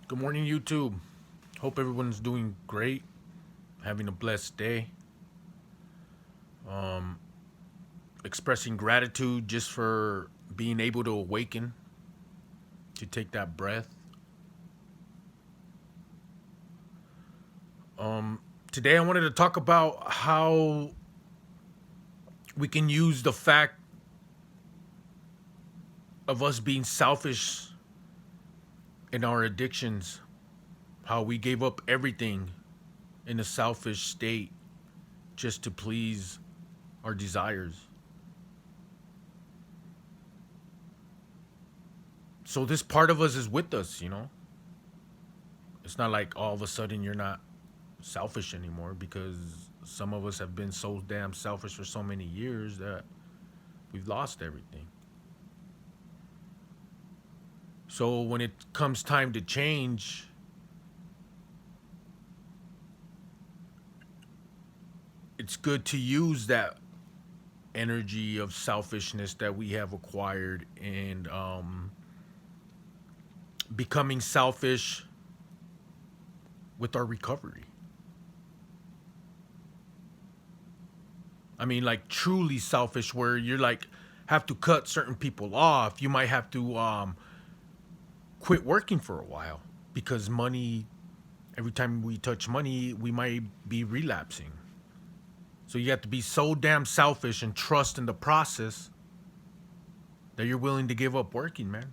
Good morning, YouTube. Hope everyone's doing great, having a blessed day. Um, Expressing gratitude just for being able to awaken, to take that breath. Um, Today, I wanted to talk about how we can use the fact of us being selfish in our addictions, how we gave up everything in a selfish state just to please our desires. So, this part of us is with us. It's not like all of a sudden you're not selfish anymore because some of us have been so damn selfish for so many years that we've lost everything. So when it comes time to change, it's good to use that energy of selfishness that we have acquired and becoming selfish with our recovery. I mean, like truly selfish, where you're like have to cut certain people off. You might have to quit working for a while because money. Every time we touch money, we might be relapsing. So you have to be so damn selfish and trust in the process that you're willing to give up working, man,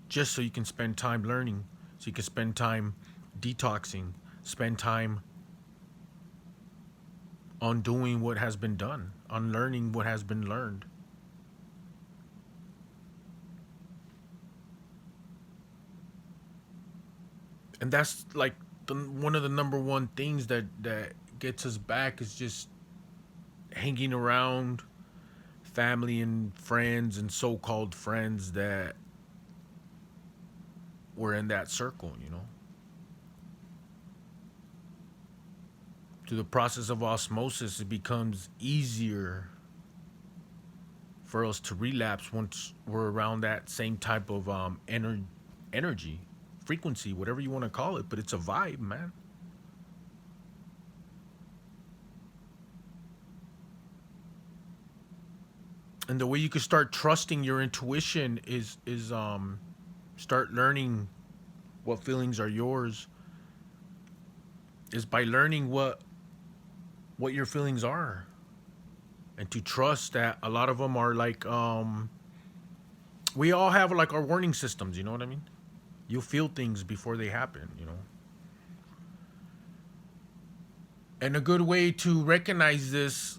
just so you can spend time learning, so you can spend time detoxing, spend time on doing what has been done, on learning what has been learned. And that's like one of the number one things that gets us back is just hanging around family and friends and so-called friends that were in that circle. Through the process of osmosis, it becomes easier for us to relapse once we're around that same type of energy, frequency, whatever you want to call it. But it's a vibe, man. And the way you can start trusting your intuition is start learning what feelings are yours, is by learning what your feelings are, and to trust that a lot of them are like we all have like our warning systems. You know what I mean? You feel things before they happen. And a good way to recognize this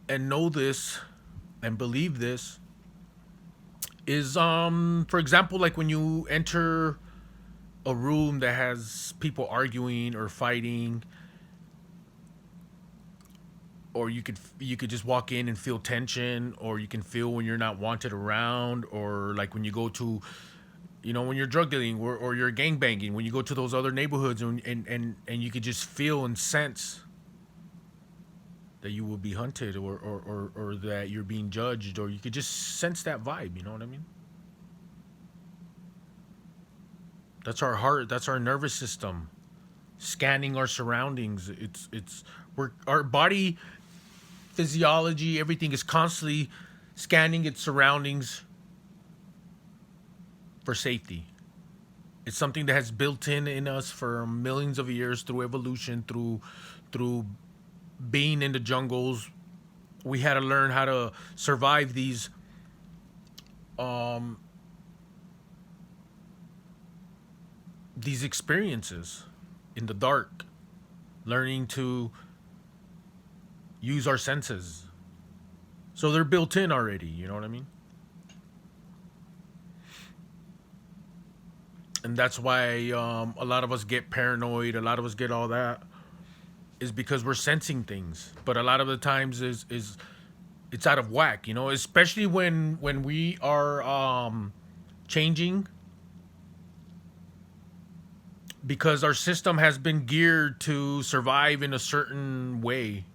and know this and believe this is for example, like when you enter a room that has people arguing or fighting, or you could just walk in and feel tension, or you can feel when you're not wanted around, or like when you go to, when you're drug dealing, or you're gang banging, when you go to those other neighborhoods, and you could just feel and sense that you will be hunted, or that you're being judged, or you could just sense that vibe. You know what I mean? That's our heart. That's our nervous system scanning our surroundings. It's we're our body physiology. Everything is constantly scanning its surroundings for safety. It's something that has built in us for millions of years through evolution, through being in the jungles. We had to learn how to survive um, these experiences in the dark, learning to use our senses. So they're built in already. You know what I mean? And that's why a lot of us get paranoid. A lot of us get all that is because we're sensing things. But a lot of the times is it's out of whack. Especially when we are changing, because our system has been geared to survive in a certain way.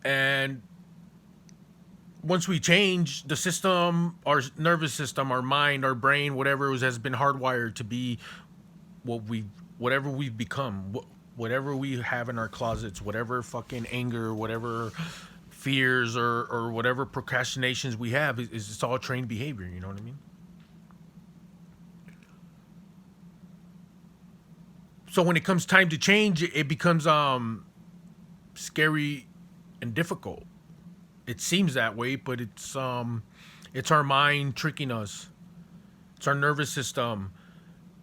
And once we change the system, our nervous system, our mind, our brain, whatever has been hardwired to be what we, whatever we've become, whatever we have in our closets, whatever fucking anger, whatever fears or whatever procrastinations we have is it's all trained behavior. You know what I mean? So when it comes time to change, it becomes scary and difficult. It seems that way, but it's our mind tricking us. It's our nervous system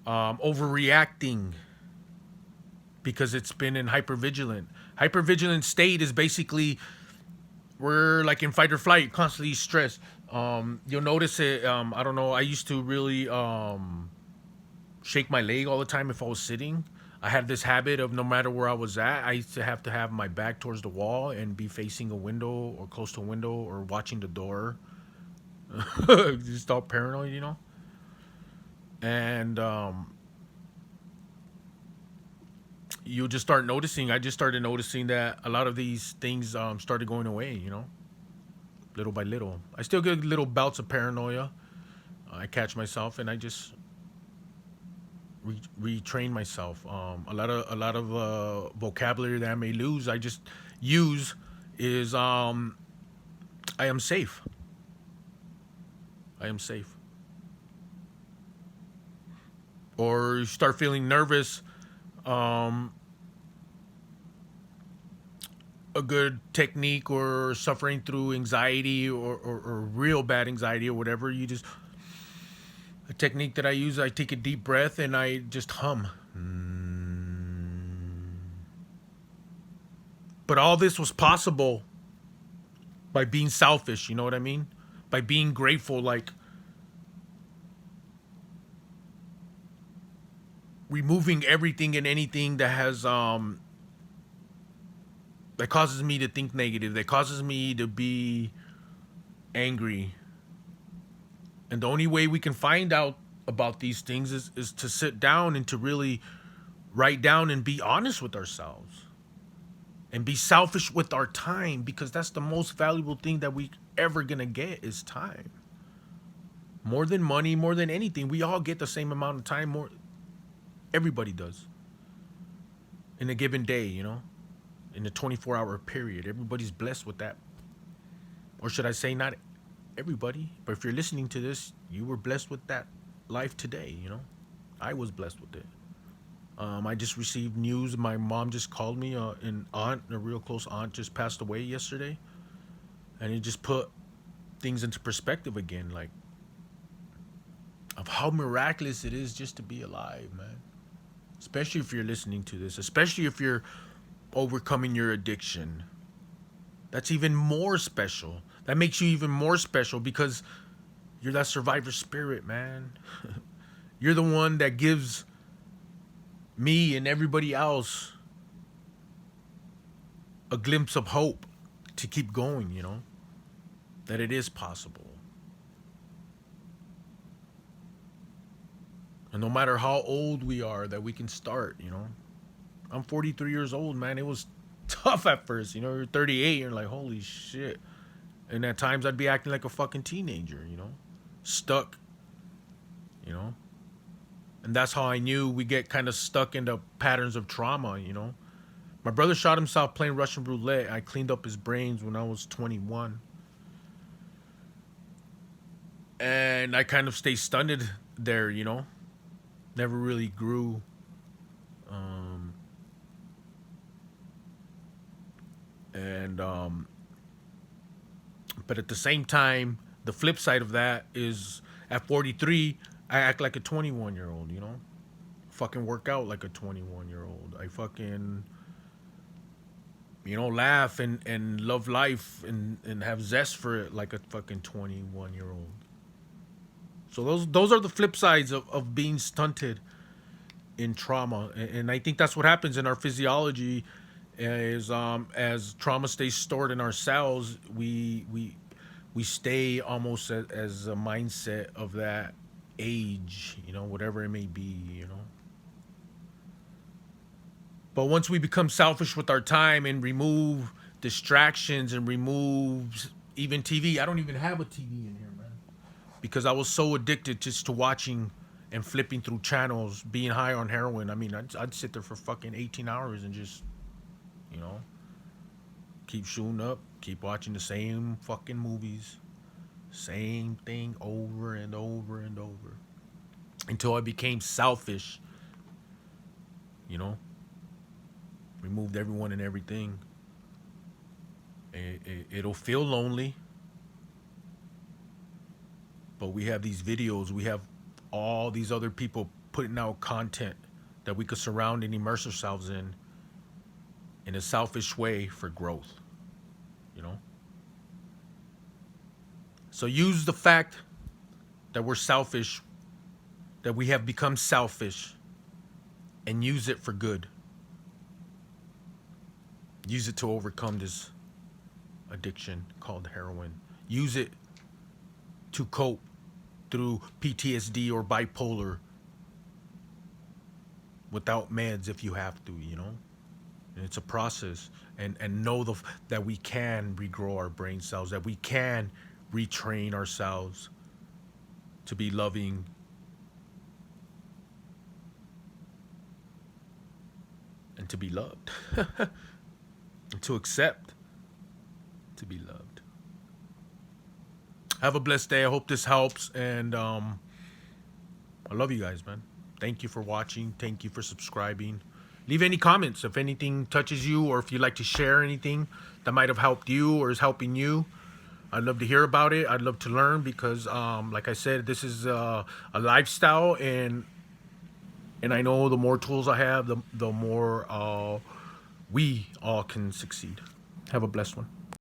overreacting because it's been in hypervigilant. Hypervigilant state is basically we're like in fight or flight, constantly stressed. You'll notice it. I don't know. I used to really shake my leg all the time if I was sitting. I had this habit of no matter where I was at, I used to have my back towards the wall and be facing a window or close to a window or watching the door. Just all paranoid, you know. And you just start noticing. I just started noticing that a lot of these things started going away. You know, little by little. I still get little bouts of paranoia. I catch myself, and I just retrain myself. A lot of vocabulary that I may lose, I just use is I am safe. I am safe. Or you start feeling nervous. Um, a good technique or suffering through anxiety or real bad anxiety or whatever, you just a technique that I use, I take a deep breath and I just hum. But all this was possible by being selfish, you know what I mean? By being grateful, like removing everything and anything that has that causes me to think negative, that causes me to be angry. And the only way we can find out about these things is to sit down and to really write down and be honest with ourselves and be selfish with our time, because that's the most valuable thing that we ever gonna get is time. More than money, more than anything, we all get the same amount of time. More, everybody does in a given day, you know, in a 24-hour period. Everybody's blessed with that. Or should I say, not everybody, but if you're listening to this, you were blessed with that life today, you know. I was blessed with it. I just received news. My mom just called me. An aunt, a real close aunt, just passed away yesterday, and it just put things into perspective again, like of how miraculous it is just to be alive, man. Especially if you're listening to this, especially if you're overcoming your addiction. That's even more special. That makes you even more special because you're that survivor spirit, man. You're the one that gives me and everybody else a glimpse of hope to keep going, you know, that it is possible. And no matter how old we are, that we can start, you know. I'm 43 years old, man. It was tough at first, you know. You're 38, you're like, holy shit. And at times I'd be acting like a fucking teenager, you know, stuck, you know. And that's how I knew we get kind of stuck into patterns of trauma, you know. My brother shot himself playing Russian roulette. I cleaned up his brains when I was 21. And I kind of stayed stunted there, you know. Never really grew. Um, and But at the same time, the flip side of that is at 43, I act like a 21-year-old, you know? Fucking work out like a 21-year-old. I fucking, you know, laugh and love life and have zest for it like a fucking 21-year-old. So those are the flip sides of being stunted in trauma. And I think that's what happens in our physiology is as trauma stays stored in our cells, we stay almost as a mindset of that age, you know, whatever it may be, you know. But once we become selfish with our time and remove distractions and remove even TV. I don't even have a TV in here, man, because I was so addicted just to watching and flipping through channels, being high on heroin. I mean, I'd sit there for fucking 18 hours and just, you know, keep shooting up, keep watching the same fucking movies, same thing over and over and over until I became selfish, you know, removed everyone and everything. It'll feel lonely, but we have these videos, we have all these other people putting out content that we could surround and immerse ourselves in a selfish way for growth, you know? So use the fact that we're selfish, that we have become selfish, and use it for good. Use it to overcome this addiction called heroin. Use it to cope through PTSD or bipolar without meds if you have to, you know? And it's a process. And know that we can regrow our brain cells, that we can retrain ourselves to be loving and to be loved. And to accept to be loved. Have a blessed day. I hope this helps. And I love you guys, man. Thank you for watching. Thank you for subscribing. Leave any comments if anything touches you, or if you'd like to share anything that might have helped you or is helping you. I'd love to hear about it. I'd love to learn because, like I said, this is a lifestyle, and I know the more tools I have, the more we all can succeed. Have a blessed one.